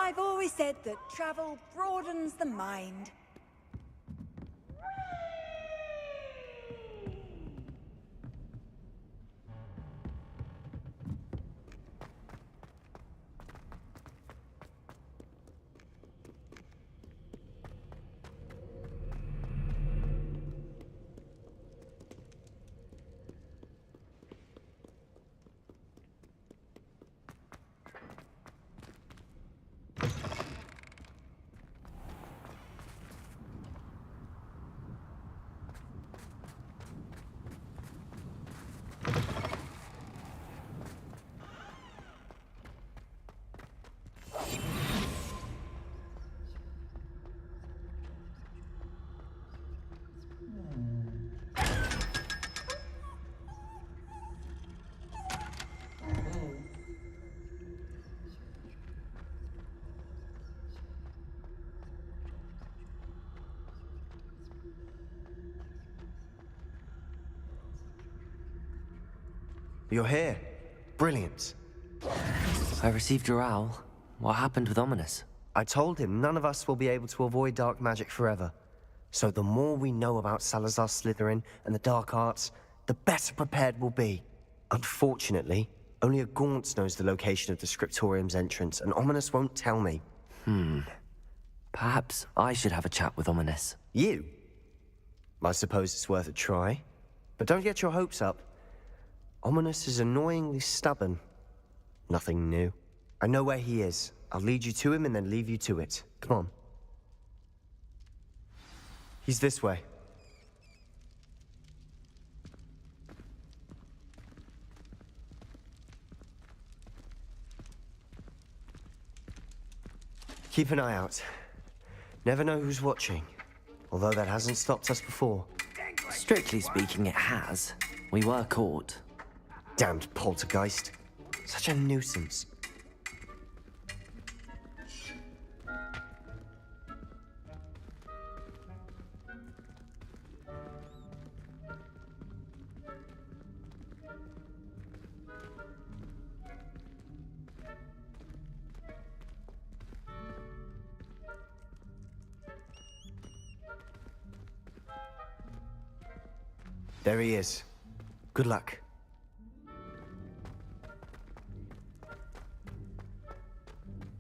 I've always said that travel broadens the mind. You're here. Brilliant. I received your owl. What happened with Ominous? I told him none of us will be able to avoid dark magic forever. So the more we know about Salazar Slytherin and the dark arts, the better prepared we'll be. Unfortunately, only a Gaunt knows the location of the Scriptorium's entrance, and Ominous won't tell me. Perhaps I should have a chat with Ominous. You? I suppose it's worth a try. But don't get your hopes up. Ominous is annoyingly stubborn. Nothing new. I know where he is. I'll lead you to him and then leave you to it. Come on. He's this way. Keep an eye out. Never know who's watching. Although that hasn't stopped us before. Strictly speaking, it has. We were caught. Damned poltergeist. Such a nuisance. There he is. Good luck.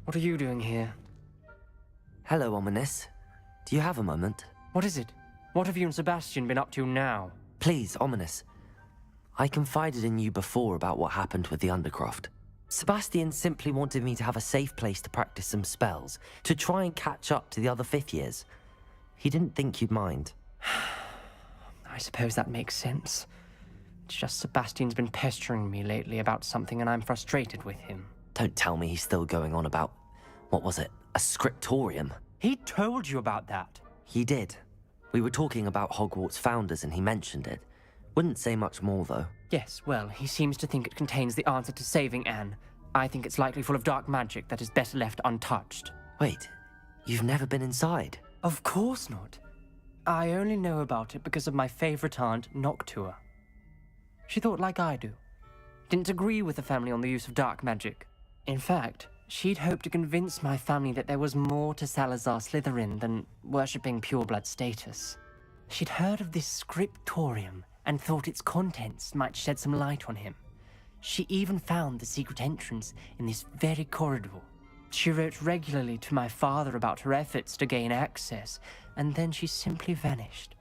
What are you doing here? Hello, Ominous. Do you have a moment? What is it? What have you and Sebastian been up to now? Please, Ominous. I confided in you before about what happened with the Undercroft. Sebastian simply wanted me to have a safe place to practice some spells, to try and catch up to the other fifth years. He didn't think you'd mind. I suppose that makes sense. It's just Sebastian's been pestering me lately about something and I'm frustrated with him. Don't tell me he's still going on about, what was it, a scriptorium? He told you about that? He did. We were talking about Hogwarts founders and he mentioned it. Wouldn't say much more, though. Yes, well, he seems to think it contains the answer to saving Anne. I think it's likely full of dark magic that is better left untouched. Wait, you've never been inside? Of course not. I only know about it because of my favorite aunt, Noctua. She thought like I do. Didn't agree with the family on the use of dark magic. In fact, she'd hoped to convince my family that there was more to Salazar Slytherin than worshipping pureblood status. She'd heard of this scriptorium and thought its contents might shed some light on him. She even found the secret entrance in this very corridor. She wrote regularly to my father about her efforts to gain access, and then she simply vanished.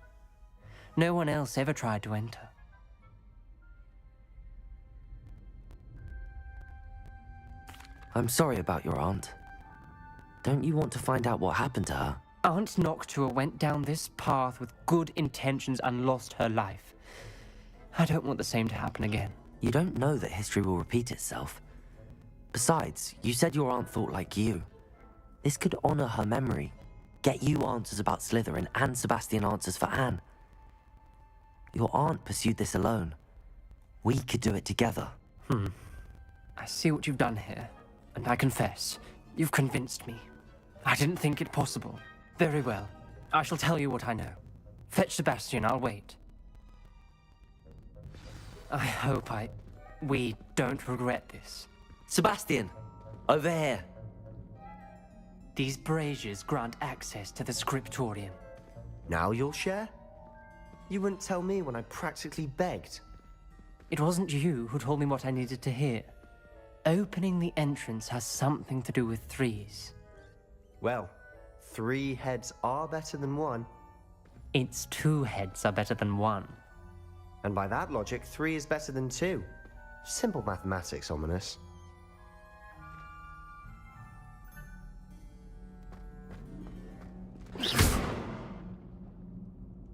No one else ever tried to enter. I'm sorry about your aunt. Don't you want to find out what happened to her? Aunt Noctua went down this path with good intentions and lost her life. I don't want the same to happen again. You don't know that history will repeat itself. Besides, you said your aunt thought like you. This could honor her memory, get you answers about Slytherin and Sebastian answers for Anne. Your aunt pursued this alone. We could do it together. I see what you've done here, and I confess, you've convinced me. I didn't think it possible. Very well. I shall tell you what I know. Fetch Sebastian, I'll wait. I hope we don't regret this. Sebastian! Over here! These braziers grant access to the scriptorium. Now you'll share? You wouldn't tell me when I practically begged. It wasn't you who told me what I needed to hear. Opening the entrance has something to do with threes. Well, 3 heads are better than 1. It's 2 heads are better than 1. And by that logic, 3 is better than 2. Simple mathematics, Ominous.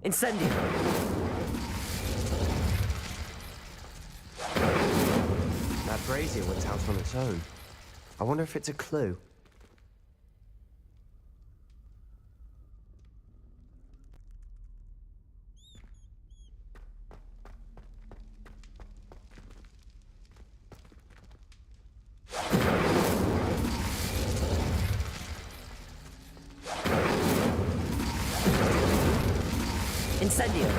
Incendio! That brazier went out on its own. I wonder if it's a clue. Incendio!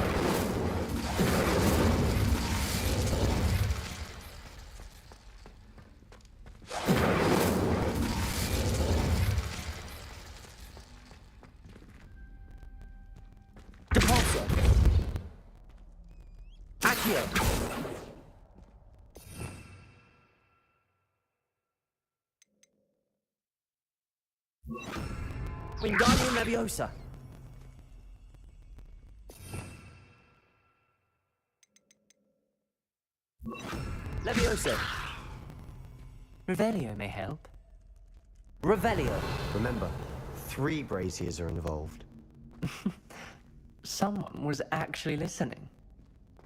Depulso! Accio! Wingardium Leviosa! Leviosa! Revelio may help. Revelio! Remember, 3 braziers are involved. Someone was actually listening.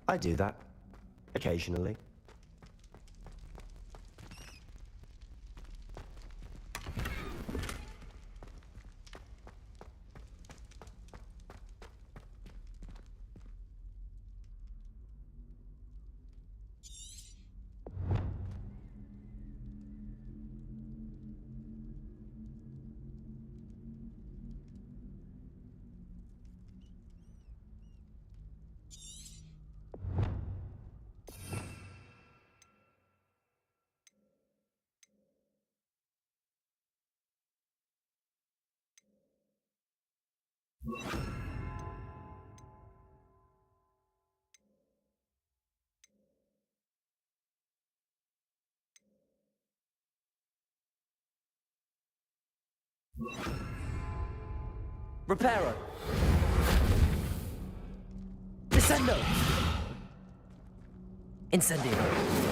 I do that. Occasionally. Reparo! Descendo! Incendio!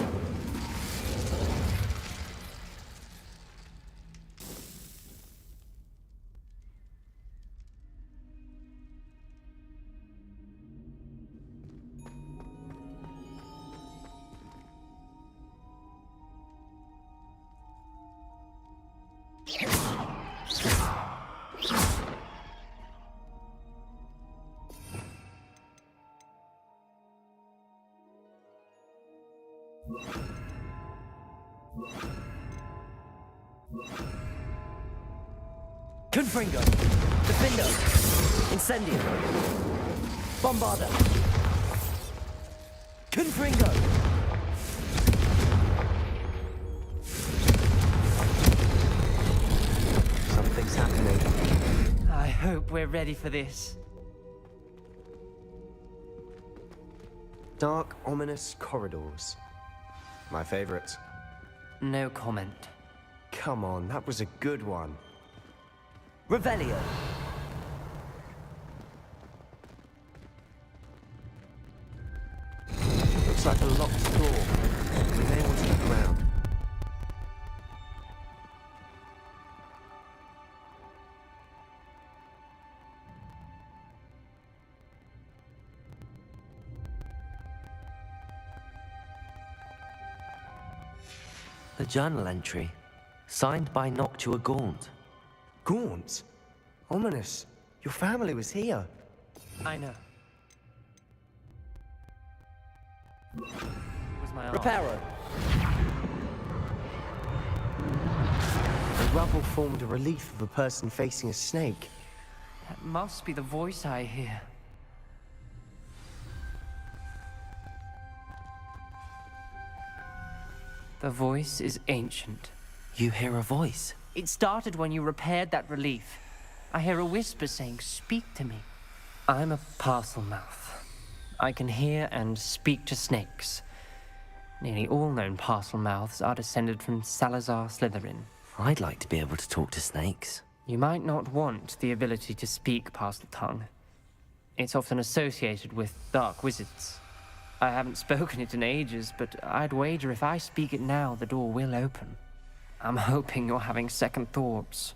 Confringo! Defendo! Incendio! Bombarda! Confringo! Something's happening. I hope we're ready for this. Dark, ominous corridors. My favorite. No comment. Come on, that was a good one. Revelio! Looks like a locked door. We may want to look around. A journal entry, signed by Noctua Gaunt. Gaunt? Ominous. Your family was here. I know. It was my aunt. Reparo! The rubble formed a relief of a person facing a snake. That must be the voice I hear. The voice is ancient. You hear a voice. It started when you repaired that relief. I hear a whisper saying, "Speak to me." I'm a parcel mouth. I can hear and speak to snakes. Nearly all known parcel mouths are descended from Salazar Slytherin. I'd like to be able to talk to snakes. You might not want the ability to speak parcel tongue. It's often associated with dark wizards. I haven't spoken it in ages, but I'd wager if I speak it now, the door will open. I'm hoping you're having second thoughts.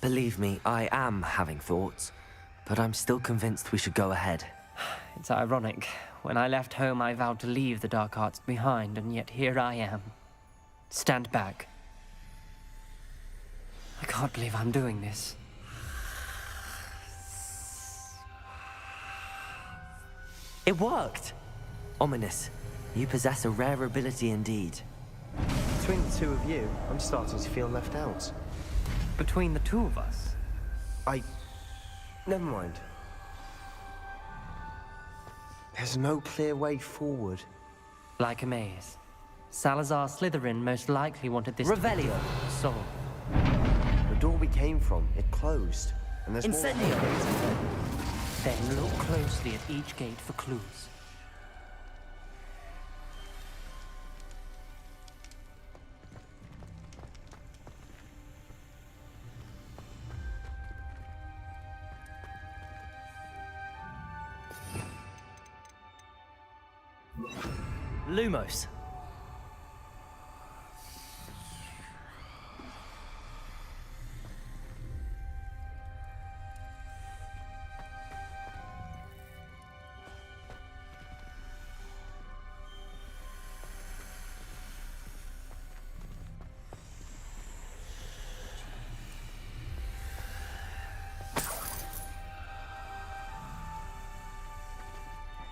Believe me, I am having thoughts, but I'm still convinced we should go ahead. It's ironic. When I left home, I vowed to leave the dark arts behind, and yet here I am. Stand back. I can't believe I'm doing this. It worked! Ominous. You possess a rare ability indeed. Between the two of you, I'm starting to feel left out. Between the two of us? Never mind. There's no clear way forward. Like a maze. Salazar Slytherin most likely wanted this Revelio! So, The door we came from, it closed. And there's Incendio! more. then look closely at each gate for clues. Lumos.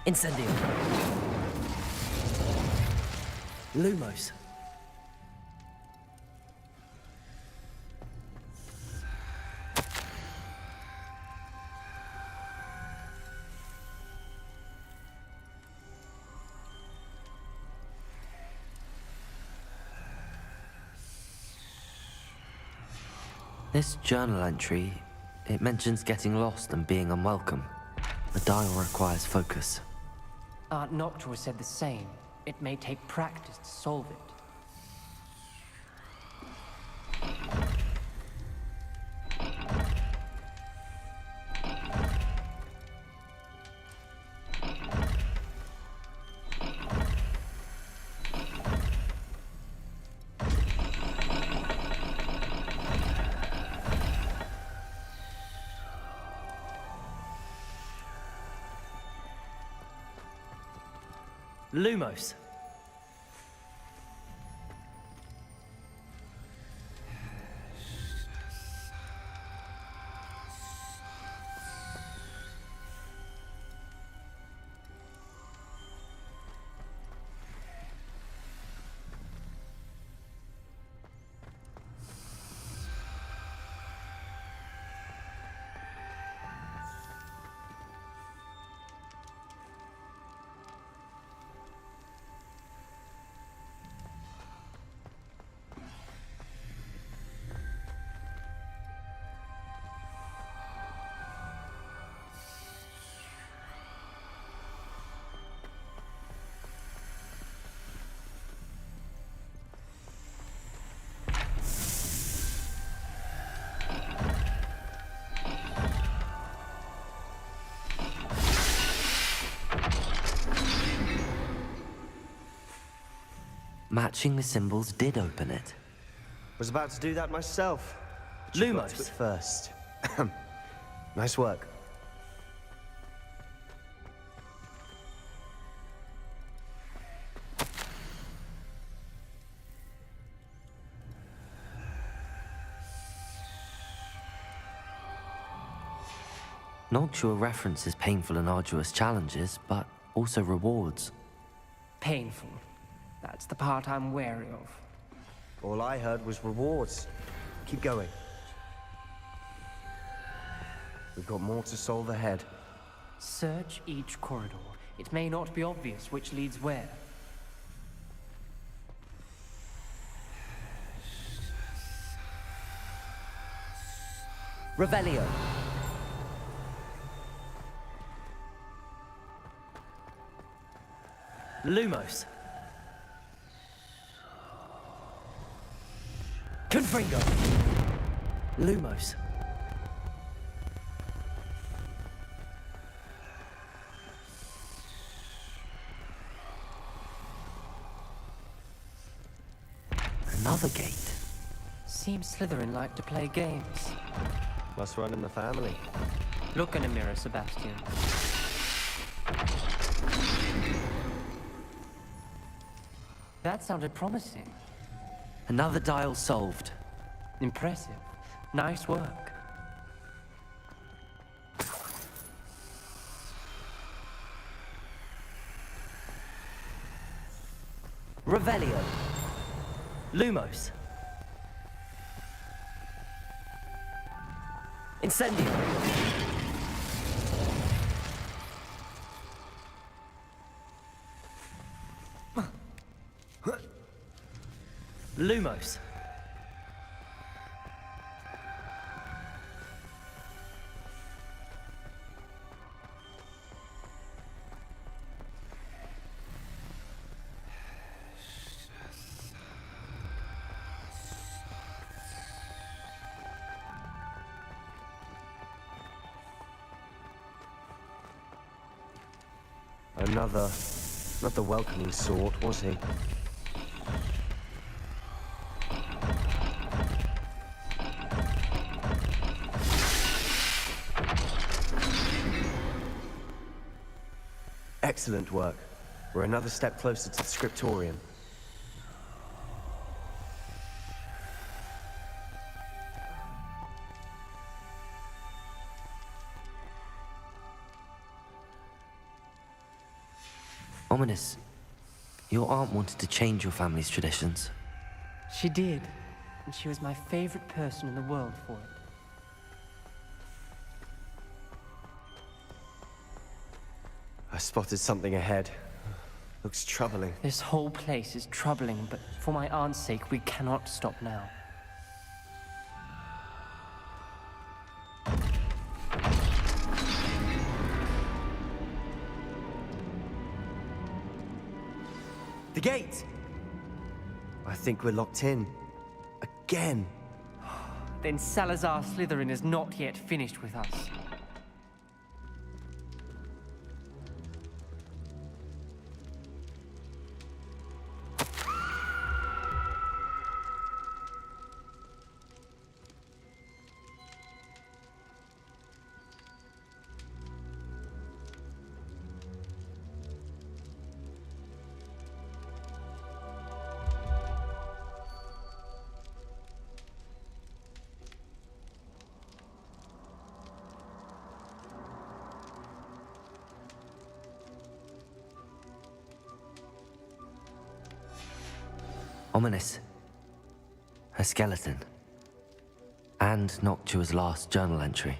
Incendio. Lumos. This journal entry, it mentions getting lost and being unwelcome. The dial requires focus. Aunt Noctua said the same. It may take practice to solve it. Lumos. Matching the symbols did open it. Was about to do that myself. Lumos. But first. Nice work. Noctua references painful and arduous challenges, but also rewards. Painful. That's the part I'm wary of. All I heard was rewards. Keep going. We've got more to solve ahead. Search each corridor. It may not be obvious which leads where. Revelio. Lumos. Confringo. Lumos. Another gate. Seems Slytherin like to play games. Must run in the family. Look in a mirror, Sebastian. That sounded promising. Another dial solved. Impressive. Nice work. Revelio. Lumos. Incendio. Lumos. Another, not the welcoming sort, was he? Excellent work. We're another step closer to the scriptorium. Ominous. Your aunt wanted to change your family's traditions. She did, and she was my favorite person in the world for it. I spotted something ahead. Looks troubling. This whole place is troubling, but for my aunt's sake, we cannot stop now. The gate! I think we're locked in. Again. Then Salazar Slytherin is not yet finished with us. Ominous. Her skeleton. And Noctua's last journal entry.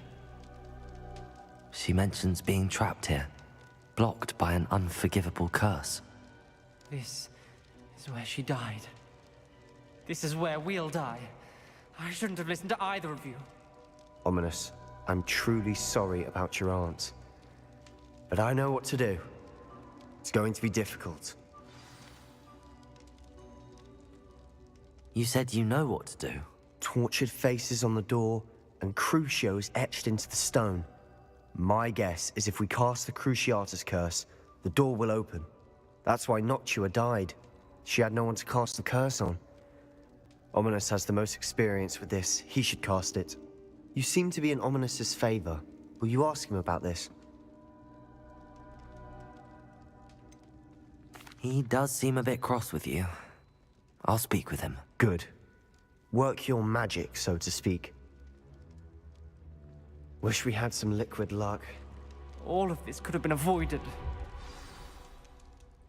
She mentions being trapped here, blocked by an unforgivable curse. This is where she died. This is where we'll die. I shouldn't have listened to either of you. Ominous, I'm truly sorry about your aunt. But I know what to do. It's going to be difficult. You said you know what to do. Tortured faces on the door and Crucios etched into the stone. My guess is if we cast the Cruciatus curse, the door will open. That's why Noctua died. She had no one to cast the curse on. Ominous has the most experience with this. He should cast it. You seem to be in Ominous's favor. Will you ask him about this? He does seem a bit cross with you. I'll speak with him. Good. Work your magic, so to speak. Wish we had some liquid luck. All of this could have been avoided.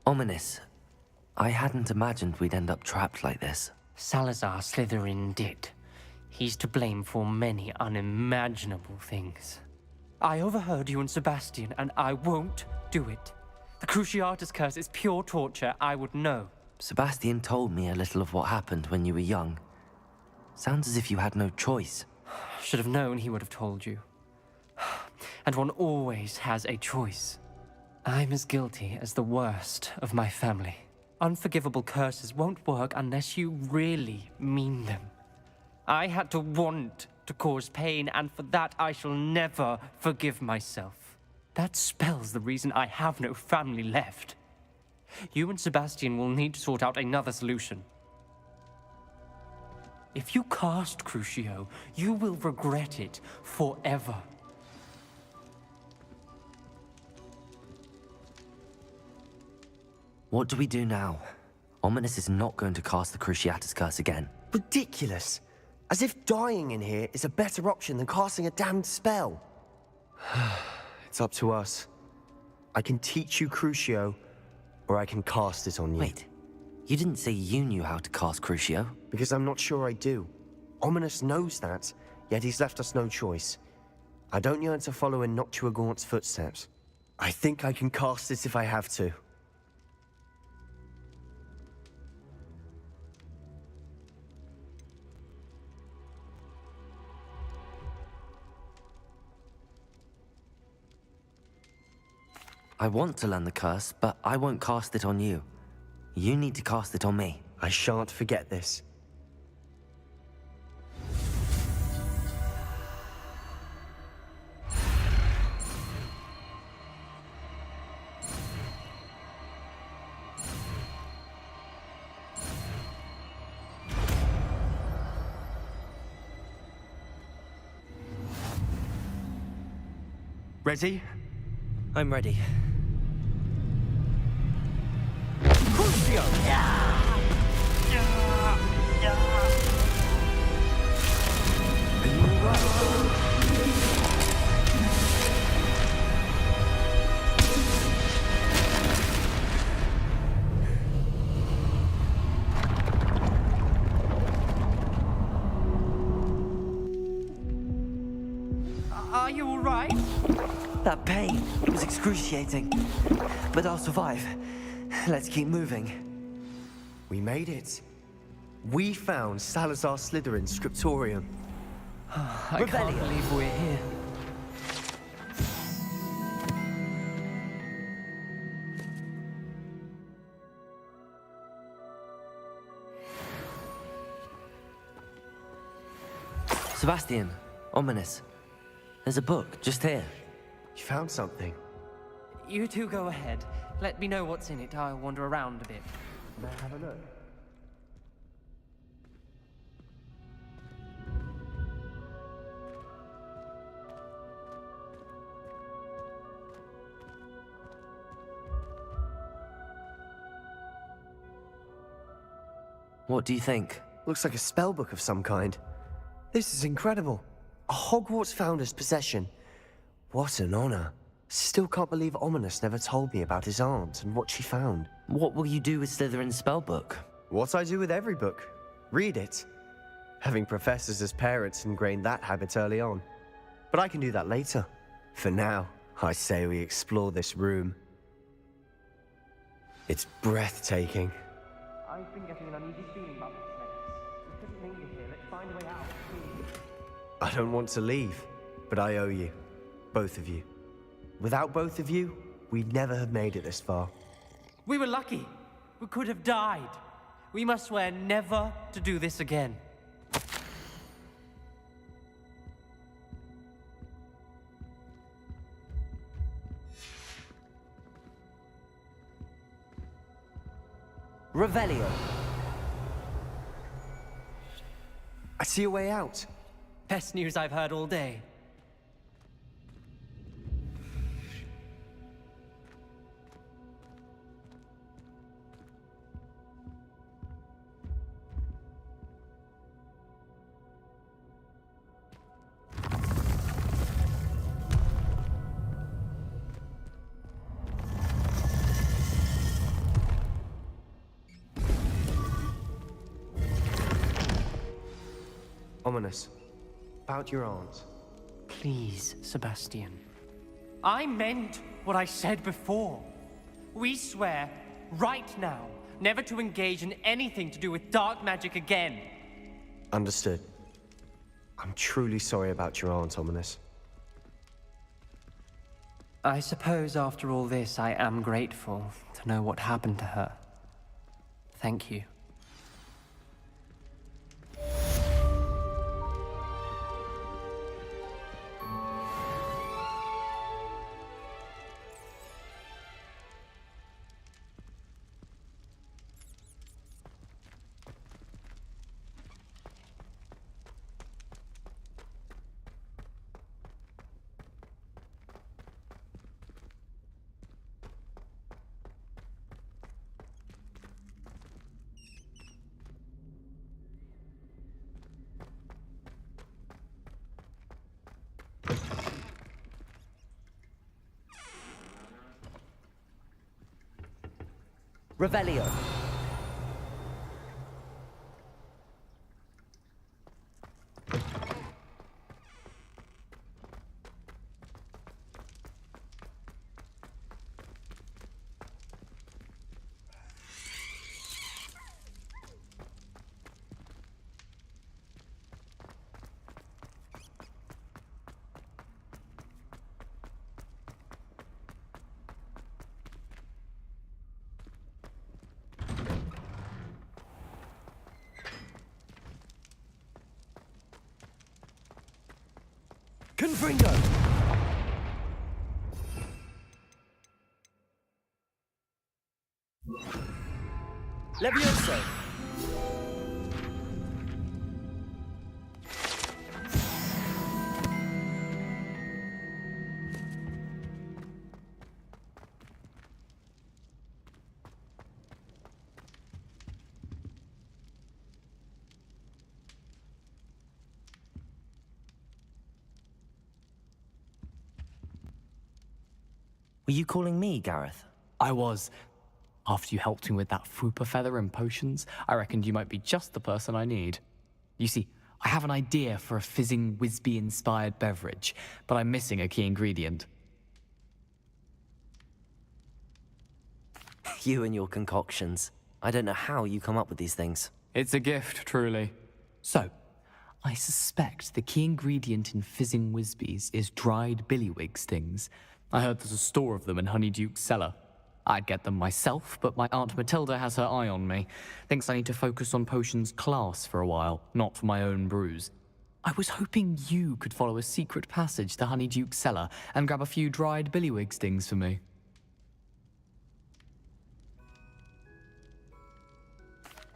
Ominous. I hadn't imagined we'd end up trapped like this. Salazar Slytherin did. He's to blame for many unimaginable things. I overheard you and Sebastian, and I won't do it. The Cruciatus curse is pure torture, I would know. Sebastian told me a little of what happened when you were young. Sounds as if you had no choice. Should have known he would have told you. And one always has a choice. I'm as guilty as the worst of my family. Unforgivable curses won't work unless you really mean them. I had to want to cause pain, and for that I shall never forgive myself. That spells the reason I have no family left. You and Sebastian will need to sort out another solution. If you cast Crucio, you will regret it forever. What do we do now? Ominous is not going to cast the Cruciatus Curse again. Ridiculous! As if dying in here is a better option than casting a damned spell. It's up to us. I can teach you Crucio, or I can cast it on you. Wait, you didn't say you knew how to cast Crucio? Because I'm not sure I do. Ominous knows that, yet he's left us no choice. I don't yearn to follow in Noctua Gaunt's footsteps. I think I can cast it if I have to. I want to learn the curse, but I won't cast it on you. You need to cast it on me. I shan't forget this. Ready? I'm ready. Crucio! Are you all right? That pain was excruciating, but I'll survive. Let's keep moving. We made it. We found Salazar Slytherin's scriptorium. I can't believe we're here. Sebastian, Ominous. There's a book just here. You found something. You two go ahead. Let me know what's in it. I'll wander around a bit. May I have a look? What do you think? Looks like a spellbook of some kind. This is incredible. A Hogwarts founder's possession. What an honor. Still can't believe Ominous never told me about his aunt and what she found. What will you do with Slytherin's spellbook? What I do with every book. Read it. Having professors as parents ingrained that habit early on. But I can do that later. For now, I say we explore this room. It's breathtaking. I've been getting an uneasy feeling about this place. We couldn't linger here. Let's find a way out, please. I don't want to leave, but I owe you. Both of you. Without both of you, we'd never have made it this far. We were lucky. We could have died. We must swear never to do this again. Revelio. I see a way out. Best news I've heard all day. Ominous. About your aunt. Please, Sebastian. I meant what I said before. We swear, right now, never to engage in anything to do with dark magic again. Understood. I'm truly sorry about your aunt, Ominous. I suppose after all this, I am grateful to know what happened to her. Thank you. Revelio. Confringo! Levioso! Were you calling me, Gareth? I was. After you helped me with that Fupa feather and potions, I reckoned you might be just the person I need. You see, I have an idea for a fizzing Whizbee-inspired beverage, but I'm missing a key ingredient. You and your concoctions. I don't know how you come up with these things. It's a gift, truly. So, I suspect the key ingredient in fizzing Whizbees is dried billywig stings. I heard there's a store of them in Honeyduke's cellar. I'd get them myself, but my Aunt Matilda has her eye on me. Thinks I need to focus on potions class for a while, not for my own brews. I was hoping you could follow a secret passage to Honeyduke's cellar and grab a few dried billywig stings for me.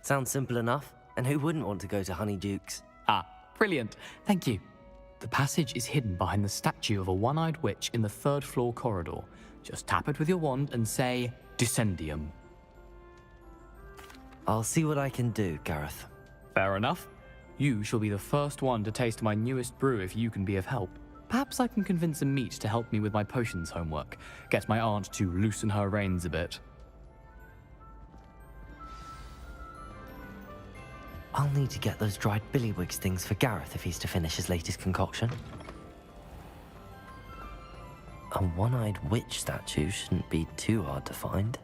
Sounds simple enough. And who wouldn't want to go to Honeyduke's? Ah, brilliant. Thank you. The passage is hidden behind the statue of a one-eyed witch in the third-floor corridor. Just tap it with your wand and say, Descendium. I'll see what I can do, Gareth. Fair enough. You shall be the first one to taste my newest brew if you can be of help. Perhaps I can convince a meat to help me with my potions homework. Get my aunt to loosen her reins a bit. I'll need to get those dried billywig stings for Gareth if he's to finish his latest concoction. A one-eyed witch statue shouldn't be too hard to find.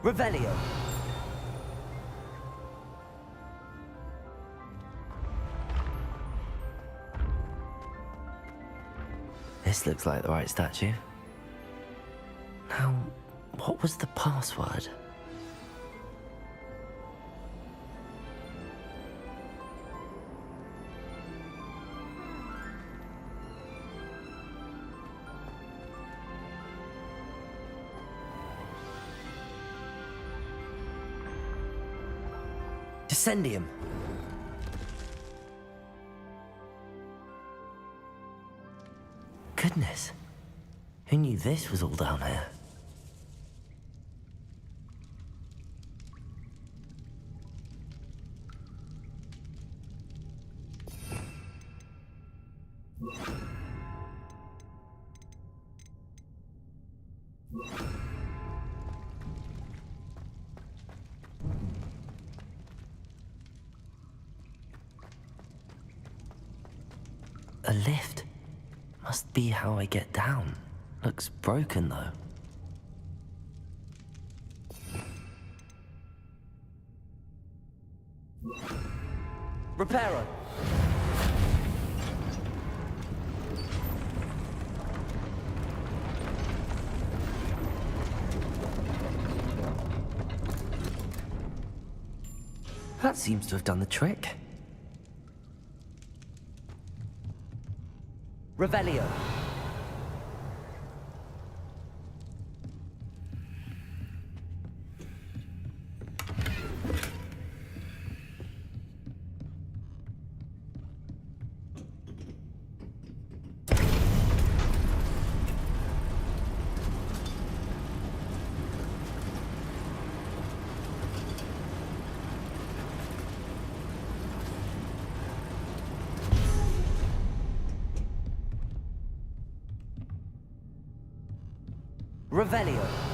Revelio. This looks like the right statue. Now, what was the password? Descendium. Goodness, who knew this was all down here? A lift. Must be how I get down. Looks broken, though. Reparo. That seems to have done the trick. Revelio. Revelio.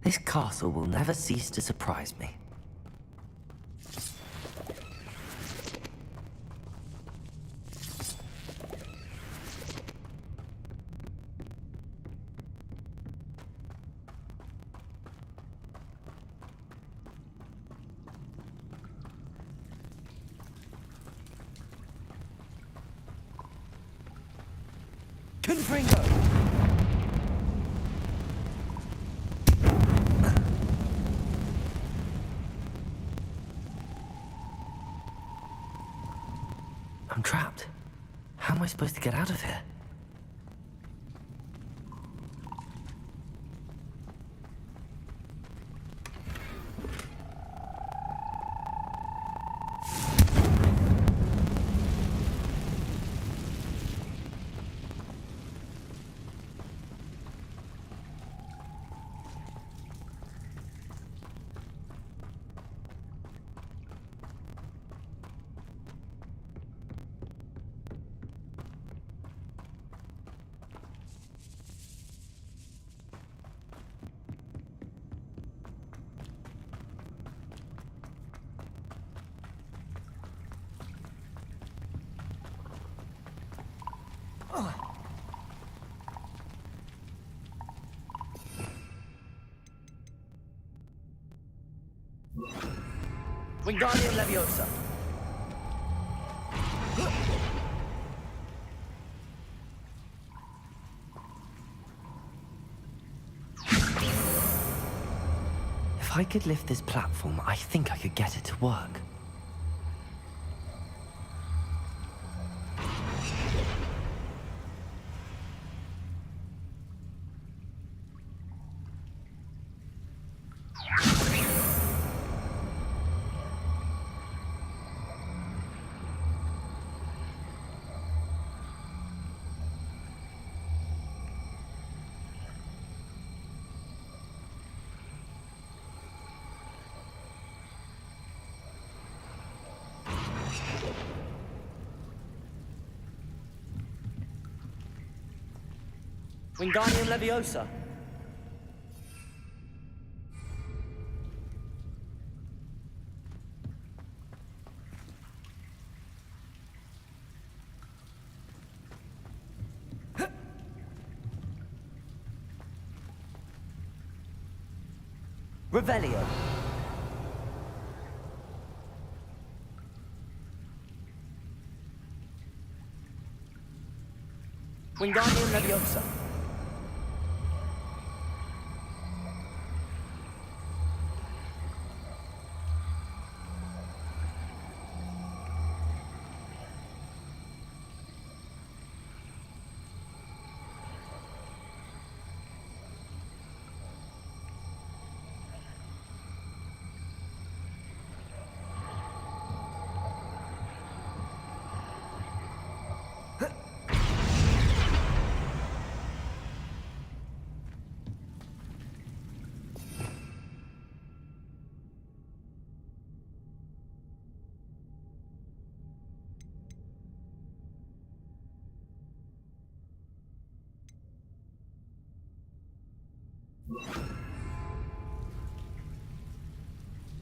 This castle will never cease to surprise me. Confringo. I'm trapped. How am I supposed to get out of here? Wingardium Leviosa. If I could lift this platform, I think I could get it to work. Wingardium Leviosa. Revelio. Wingardium Leviosa.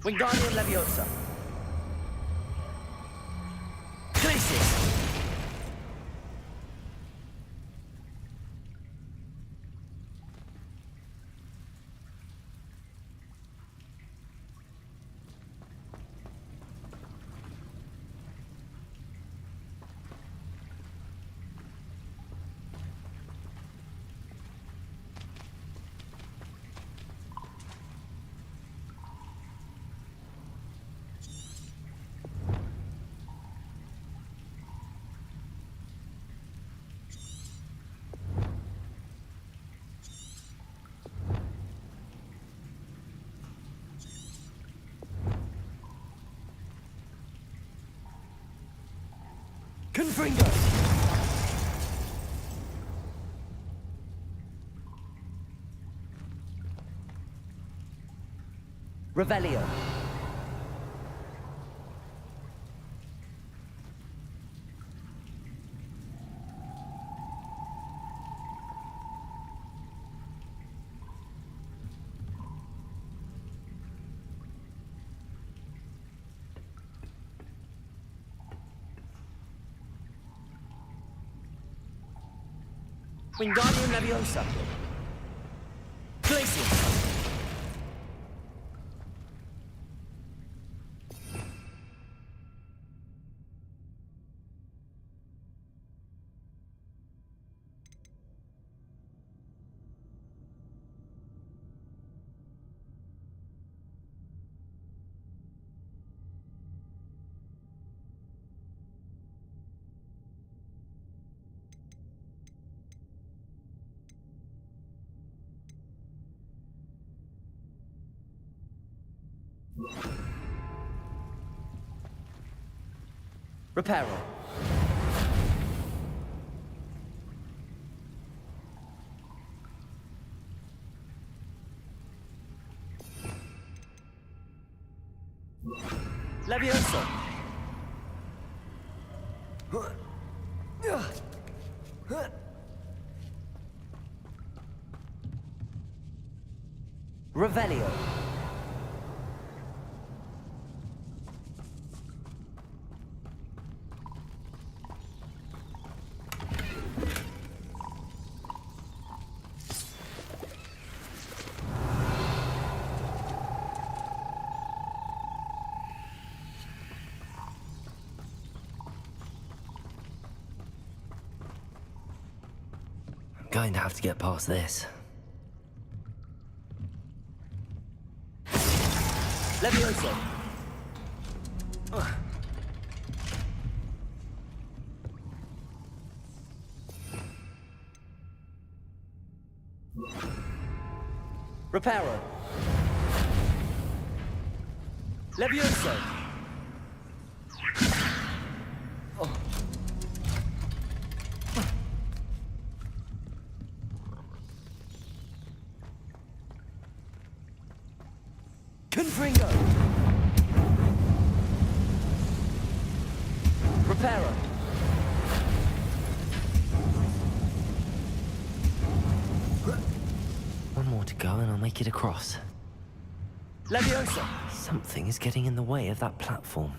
Wingardium Leviosa. Glacis. Confringo. Revelio. Wingardium Leviosa. Glacius. Reparo. Leviosa. Revelio. Going to have to get past this. Leviosa. Reparo. Leviosa. Confringo. Reparo. go and I'll make it across. Leviosa! Something is getting in the way of that platform.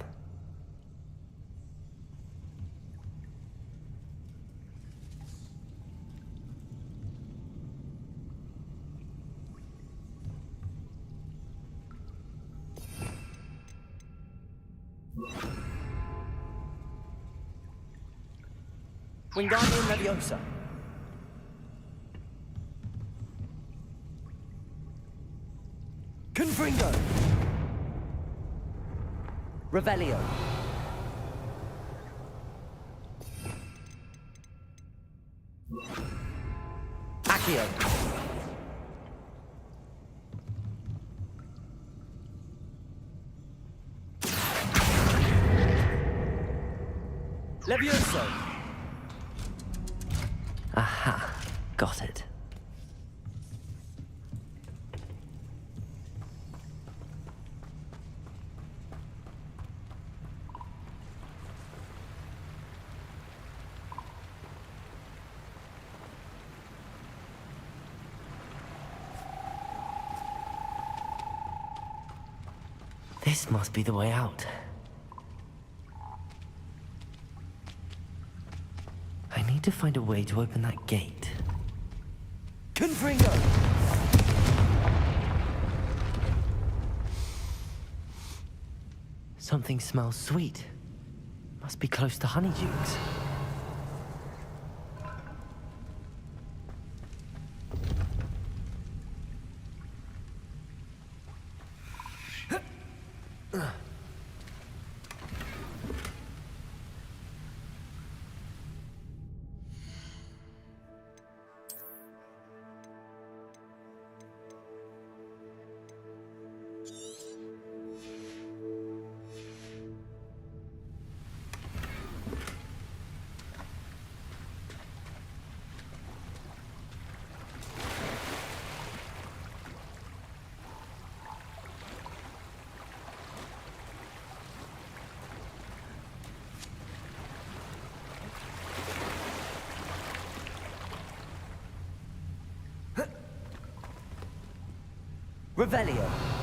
Wingardium Leviosa! Confringo! Revelio! Accio! Levioso! Aha, got it. This must be the way out. I need to find a way to open that gate. Confringo! Something smells sweet. Must be close to Honeydukes. Revelio!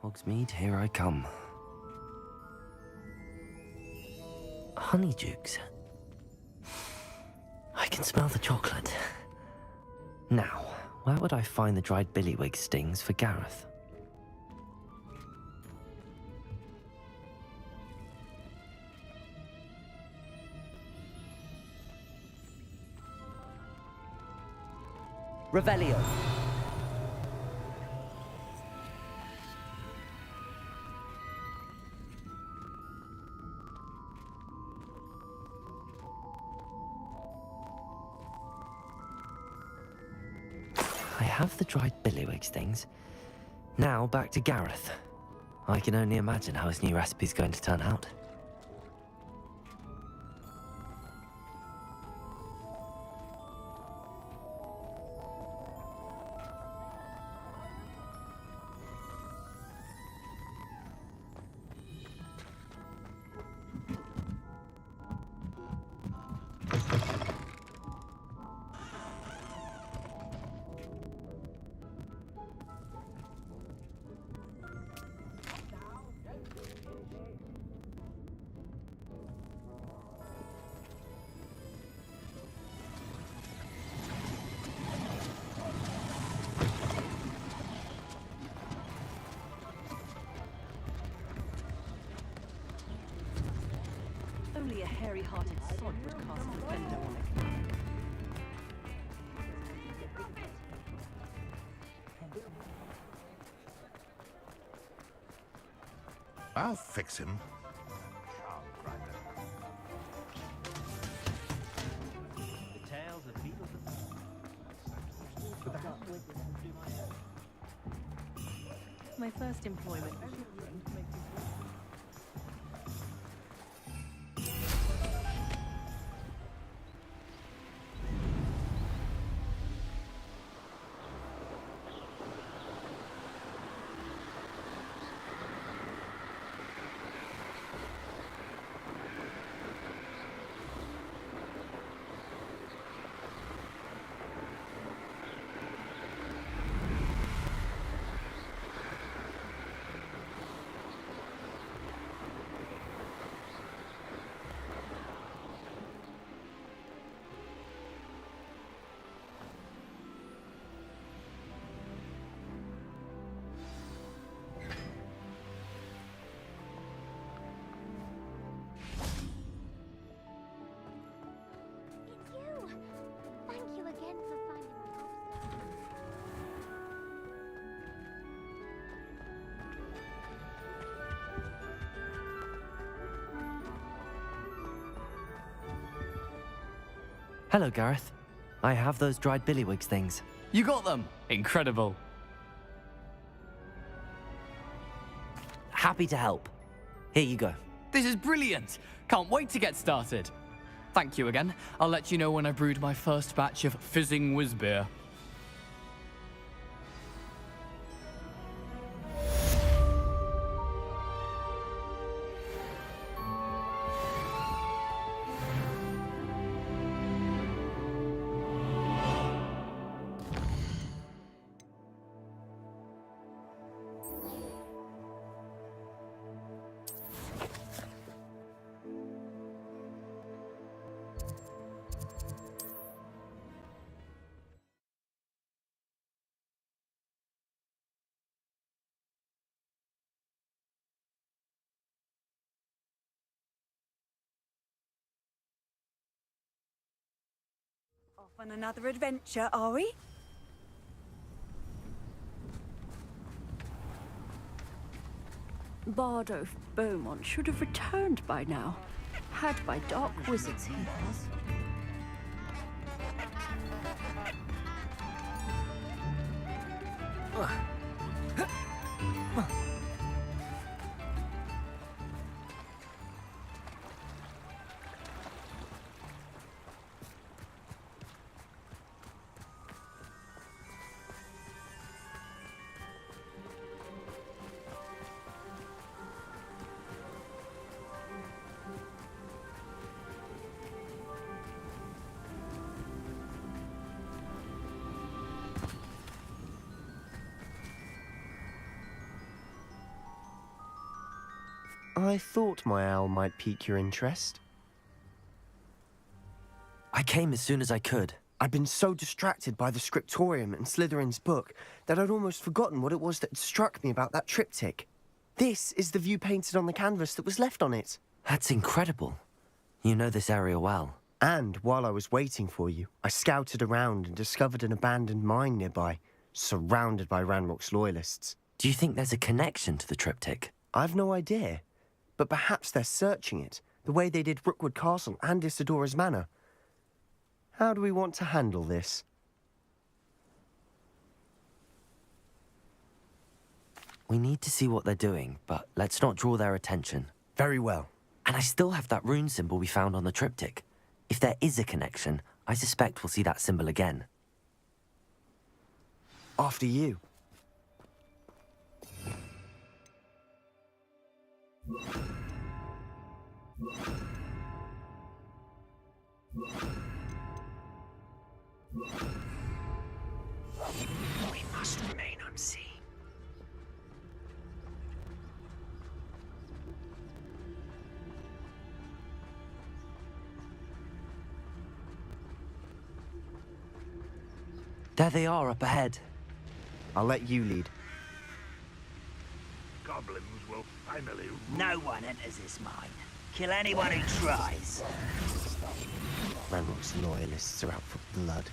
Hogsmeade, here I come. Honeydukes. I can smell the chocolate. Now, where would I find the dried billywig stings for Gareth? Revelio! I have the dried billywig stings. Now back to Gareth. I can only imagine how his new recipe's going to turn out. Only a hairy-hearted sod would cast a defender on it. I'll fix him. My first employment. Thank you again for finding my Hello, Gareth. I have those dried billywigs things. You got them! Incredible. Happy to help. Here you go. This is brilliant! Can't wait to get started. Thank you again. I'll let you know when I brewed my first batch of fizzing whiz beer. Off on another adventure, are we? Bardo Beaumont should have returned by now. Had by dark wizards, he was. I thought my owl might pique your interest. I came as soon as I could. I'd been so distracted by the scriptorium and Slytherin's book that I'd almost forgotten what it was that struck me about that triptych. This is the view painted on the canvas that was left on it. That's incredible. You know this area well. And while I was waiting for you, I scouted around and discovered an abandoned mine nearby, surrounded by Ranrock's loyalists. Do you think there's a connection to the triptych? I've no idea, but perhaps they're searching it, the way they did Rookwood Castle and Isidora's Manor. How do we want to handle this? We need to see what they're doing, but let's not draw their attention. Very well. And I still have that rune symbol we found on the triptych. If there is a connection, I suspect we'll see that symbol again. After you. We must remain unseen. There they are up ahead. I'll let you lead. Goblins will finally rule. No one enters this mine. Kill anyone who tries. Ranrock's loyalists are out for blood.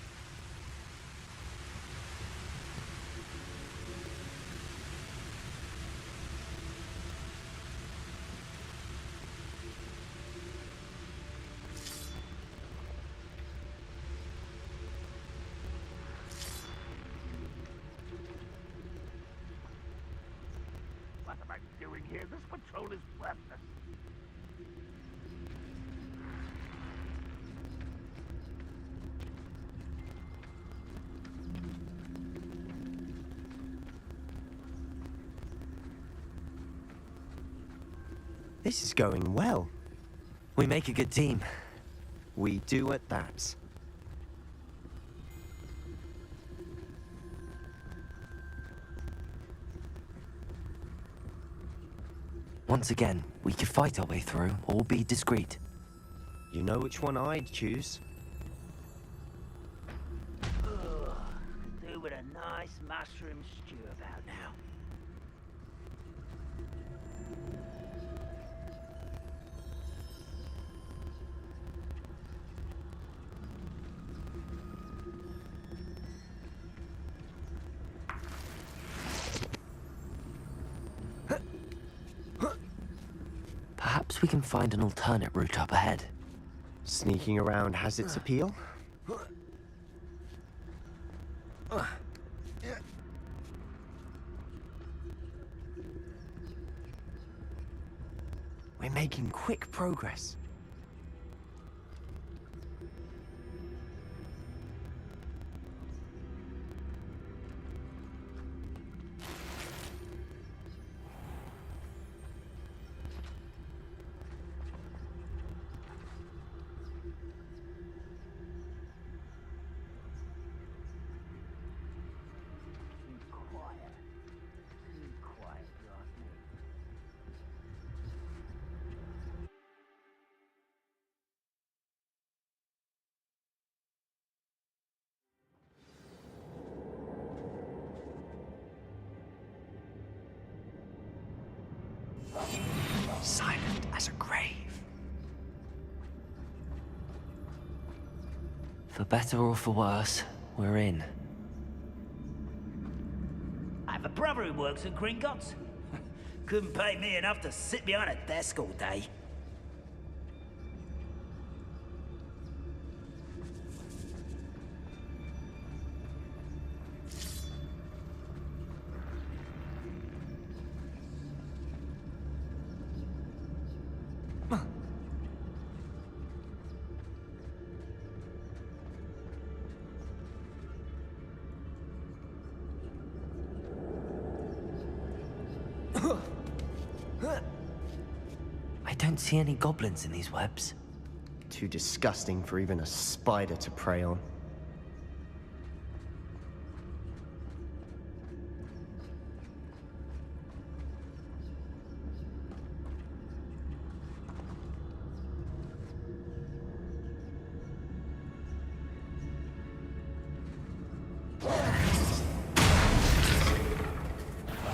What am I doing here? This patrol is worthless. This is going well. We make a good team. We do at that. Once again, we could fight our way through or be discreet. You know which one I'd choose? Do with a nice mushroom stew about now. Perhaps we can find an alternate route up ahead. Sneaking around has its appeal. We're making quick progress. Too quiet, you ask me. Silent as a grave. For better or for worse, we're in. I have a brother who works at Gringotts. Couldn't pay me enough to sit behind a desk all day. I don't see any goblins in these webs. Too disgusting for even a spider to prey on.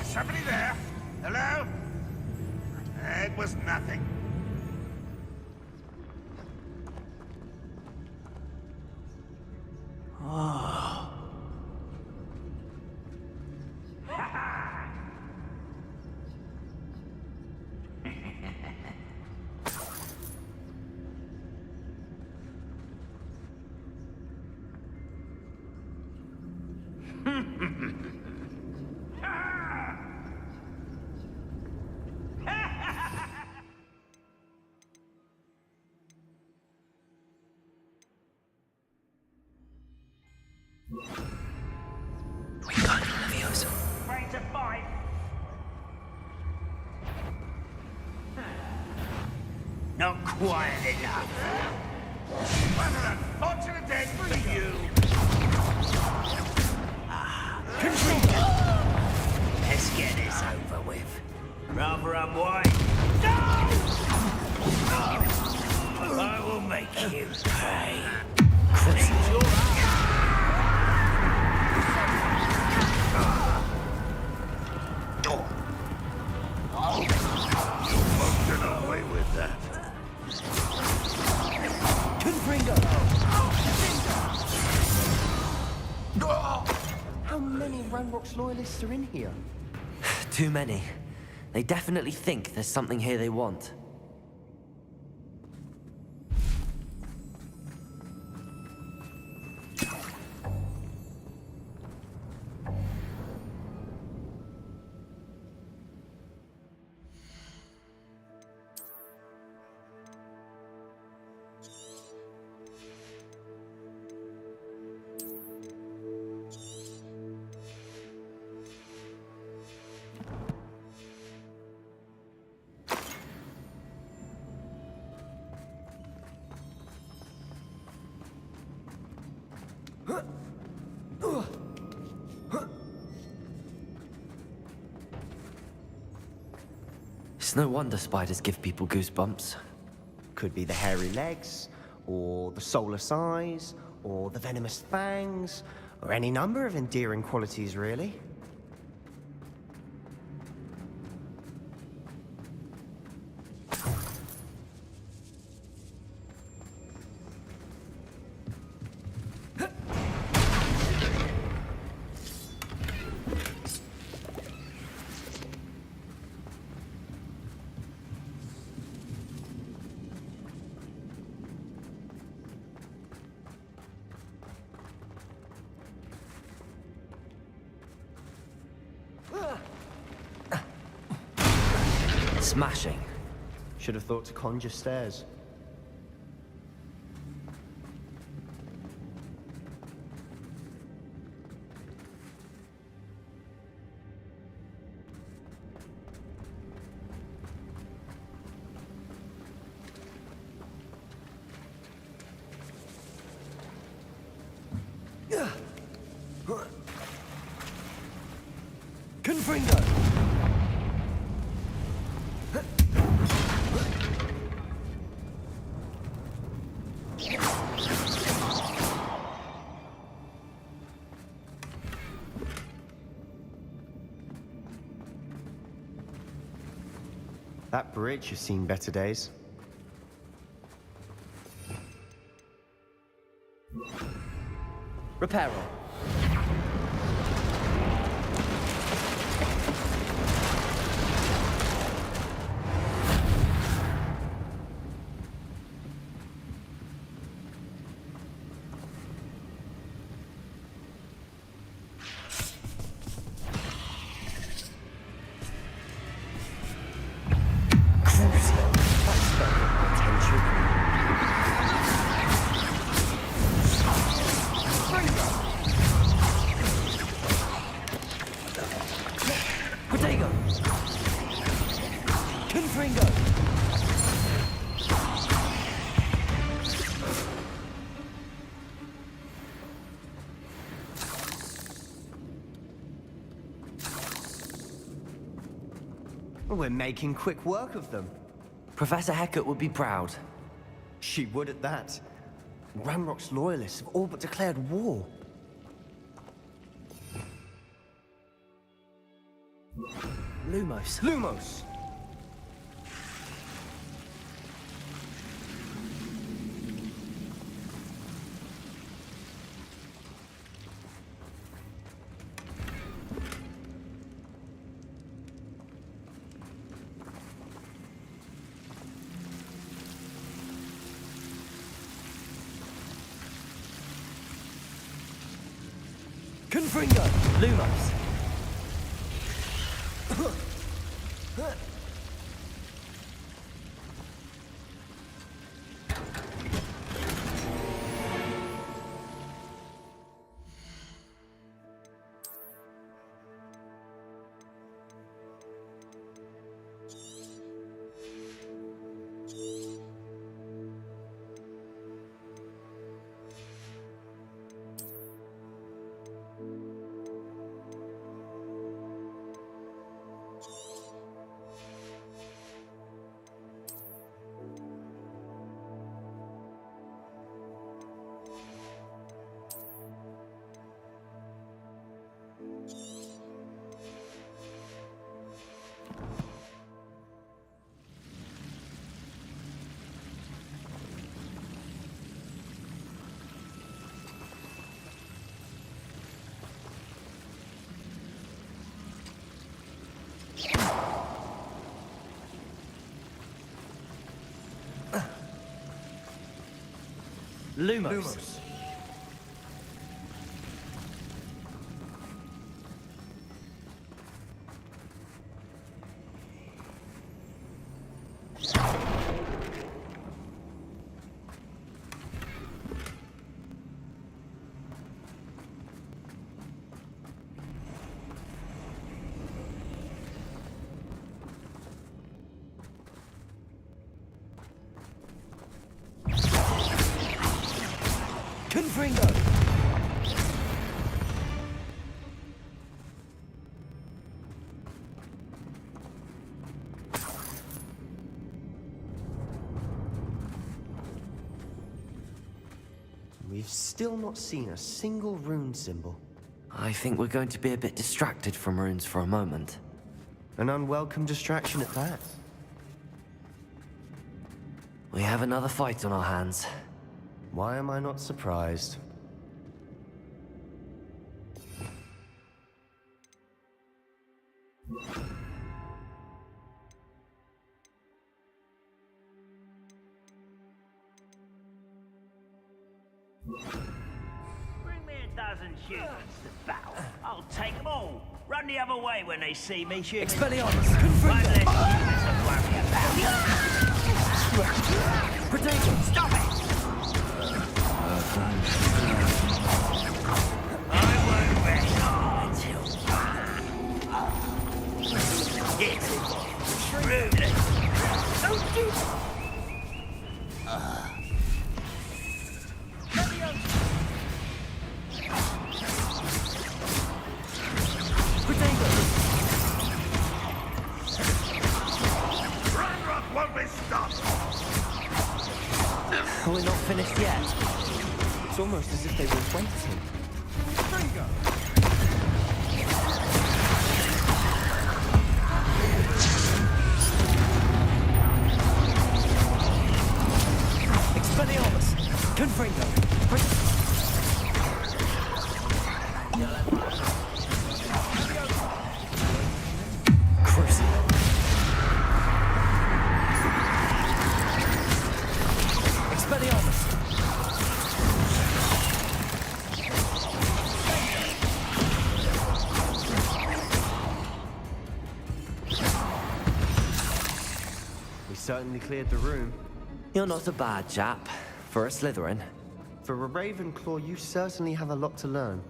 Somebody there? Hello? It was nothing. We got it, Leviosa. Ready to fight? Not quiet enough. What an unfortunate day for you! Let's get this over with. Rather unwind. I will make you pay. Cleanse your Won't get away with that. Ranrock's loyalists are in here? Too many. They definitely think there's something here they want. It's no wonder spiders give people goosebumps. Could be the hairy legs, or the soulless eyes, or the venomous fangs, or any number of endearing qualities, really. Smashing. Should have thought to conjure stairs. Confringo! That bridge has seen better days. Reparo. Protego! Confringo! We're making quick work of them. Professor Hecat would be proud. She would at that. Ranrock's loyalists have all but declared war. Lumos. Lumos! Confringo! Lumos. Lumos. Confringo! We've still not seen a single rune symbol. I think we're going to be a bit distracted from runes for a moment. An unwelcome distraction at that. We have another fight on our hands. Why am I not surprised? Bring me a dozen humans to battle. I'll take them all. Run the other way when they see me shooting. Expelliarmus! One less humans to worry about. Potato! Stop it! I won't rest until... Yes! Rude! Don't do... Won't be stopped! We're not finished yet. It's almost as if they were waiting. Expelliarmus! Confringo! Crucible! Expelliarmus! We certainly cleared the room. You're not a bad chap. For a Slytherin. For a Ravenclaw, you certainly have a lot to learn.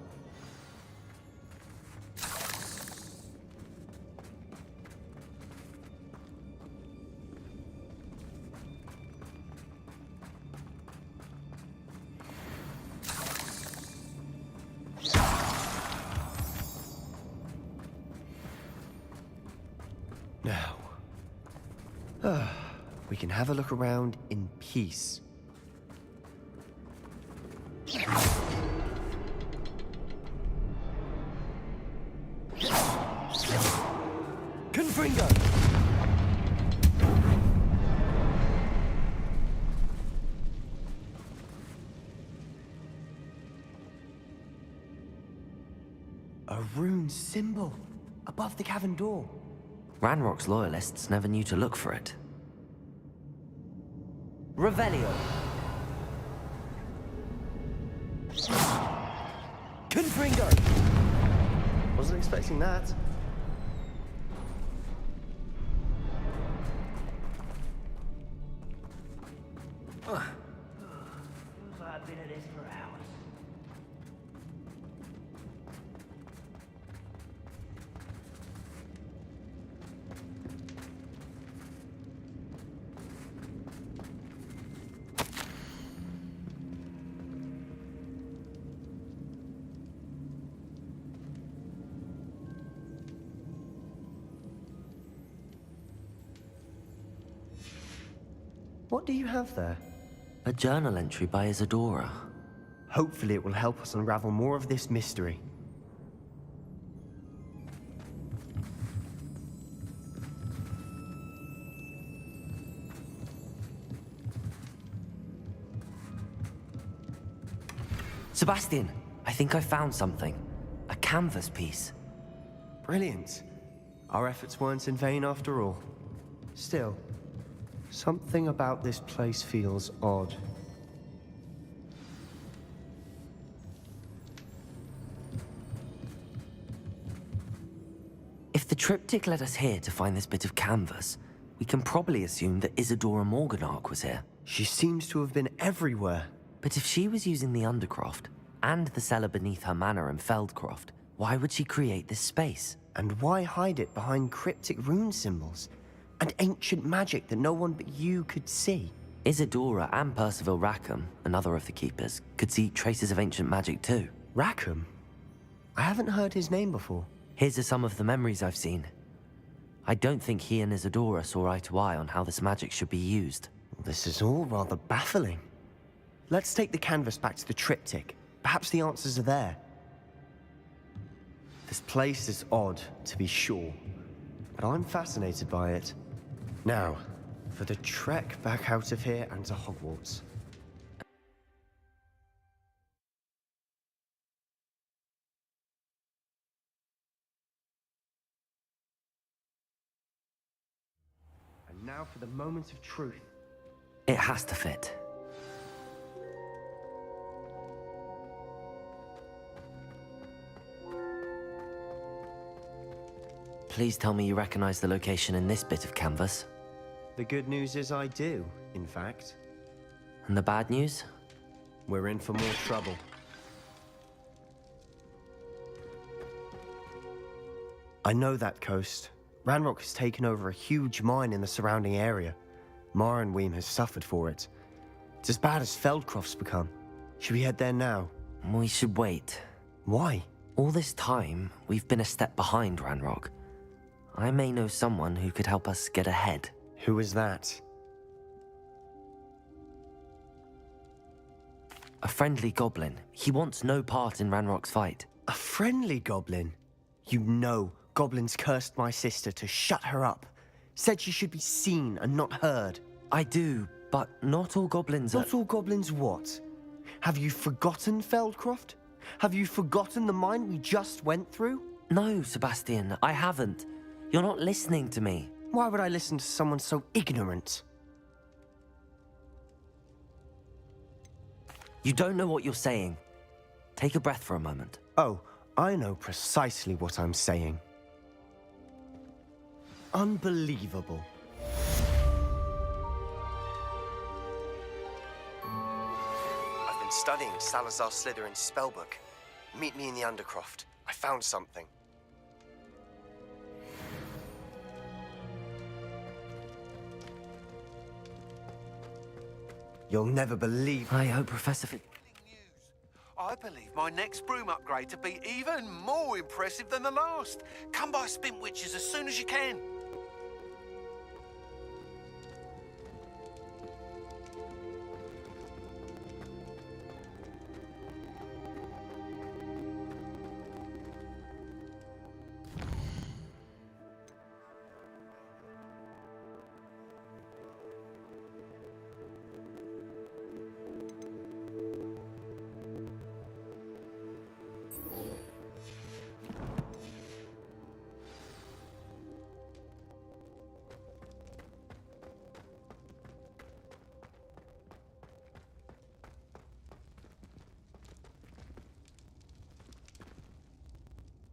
Now, we can have a look around in peace. Confringo! A rune symbol above the cavern door. Ranrock's loyalists never knew to look for it. Revelio. Confringo! Wasn't expecting that. Feels like I've been at this for hours. What do you have there? A journal entry by Isadora. Hopefully it will help us unravel more of this mystery. Sebastian, I think I found something. A canvas piece. Brilliant. Our efforts weren't in vain after all. Still, something about this place feels odd. triptych led us here to find this bit of canvas, we can probably assume that Isadora Morganach was here. She seems to have been everywhere. But if she was using the Undercroft, and the cellar beneath her manor in Feldcroft, why would she create this space? And why hide it behind cryptic rune symbols? And ancient magic that no one but you could see? Isadora and Percival Rackham, another of the Keepers, could see traces of ancient magic too. Rackham? I haven't heard his name before. His are some of the memories I've seen. I don't think he and Isadora saw eye to eye on how this magic should be used. This is all rather baffling. Let's take the canvas back to the triptych. Perhaps the answers are there. This place is odd, to be sure, but I'm fascinated by it. Now, for the trek back out of here and to Hogwarts. And now for the moment of truth. It has to fit. Please tell me you recognize the location in this bit of canvas. The good news is I do, in fact. And the bad news? We're in for more trouble. I know that coast. Ranrock has taken over a huge mine in the surrounding area. Marrenweem has suffered for it. It's as bad as Feldcroft's become. Should we head there now? We should wait. Why? All this time, we've been a step behind Ranrock. I may know someone who could help us get ahead. Who is that? A friendly goblin. He wants no part in Ranrock's fight. A friendly goblin? You know, goblins cursed my sister to shut her up. Said she should be seen and not heard. I do, but not all goblins are... Not all goblins what? Have you forgotten Feldcroft? Have you forgotten the mine we just went through? No, Sebastian, I haven't. You're not listening to me. Why would I listen to someone so ignorant? You don't know what you're saying. Take a breath for a moment. Oh, I know precisely what I'm saying. Unbelievable. I've been studying Salazar Slytherin's spellbook. Meet me in the Undercroft. I found something. You'll never believe... I hope Professor... I believe my next broom upgrade to be even more impressive than the last. Come by Spintwitches as soon as you can.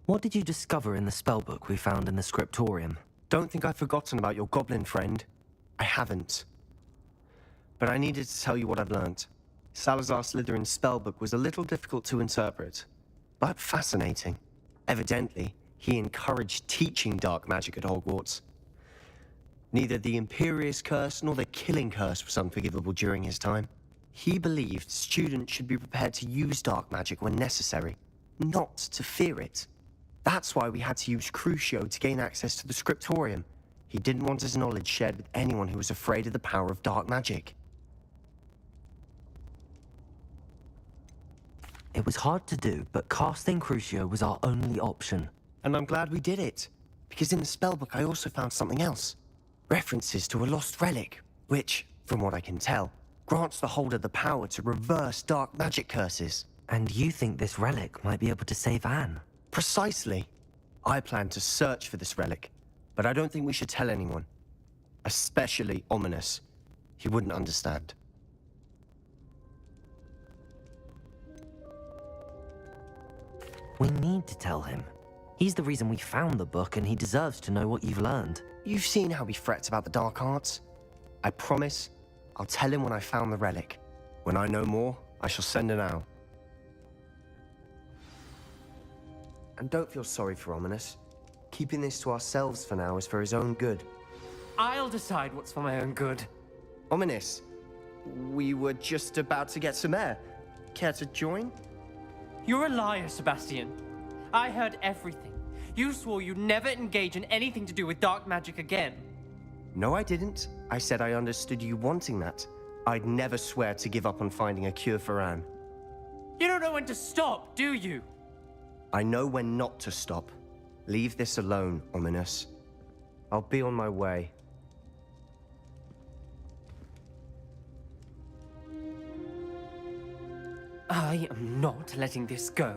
What did you discover in the spellbook we found in the scriptorium? Don't think I've forgotten about your goblin friend. I haven't. But I needed to tell you what I've learned. Salazar Slytherin's spellbook was a little difficult to interpret, but fascinating. Evidently, he encouraged teaching dark magic at Hogwarts. Neither the Imperious Curse nor the Killing Curse was unforgivable during his time. He believed students should be prepared to use dark magic when necessary, not to fear it. That's why we had to use Crucio to gain access to the scriptorium. He didn't want his knowledge shared with anyone who was afraid of the power of dark magic. It was hard to do, but casting Crucio was our only option. And I'm glad we did it, because in the spellbook I also found something else. References to a lost relic, which, from what I can tell, grants the holder the power to reverse dark magic curses. And you think this relic might be able to save Anne? Precisely. I plan to search for this relic, but I don't think we should tell anyone. Especially Ominous. He wouldn't understand. We need to tell him. He's the reason we found the book, and he deserves to know what you've learned. You've seen how he frets about the dark arts. I promise, I'll tell him when I found the relic. When I know more, I shall send it out. And don't feel sorry for Ominous. Keeping this to ourselves for now is for his own good. I'll decide what's for my own good. Ominous, we were just about to get some air. Care to join? You're a liar, Sebastian. I heard everything. You swore you'd never engage in anything to do with dark magic again. No, I didn't. I said I understood you wanting that. I'd never swear to give up on finding a cure for Anne. You don't know when to stop, do you? I know when not to stop. Leave this alone, Ominous. I'll be on my way. I am not letting this go.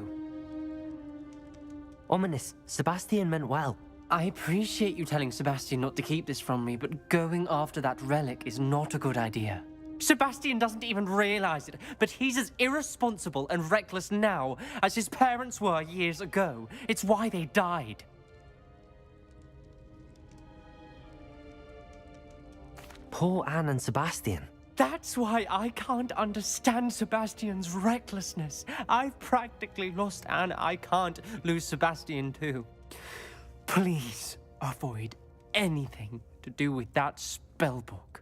Ominous, Sebastian meant well. I appreciate you telling Sebastian not to keep this from me, but going after that relic is not a good idea. Sebastian doesn't even realize it, but he's as irresponsible and reckless now as his parents were years ago. It's why they died. Poor Anne and Sebastian. That's why I can't understand Sebastian's recklessness. I've practically lost Anne. I can't lose Sebastian too. Please avoid anything to do with that spellbook.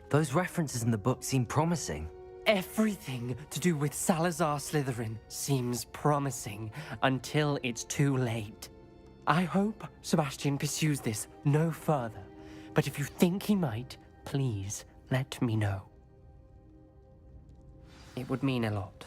Those references in the book seem promising. Everything to do with Salazar Slytherin seems promising until it's too late. I hope Sebastian pursues this no further, but if you think he might, please let me know. It would mean a lot.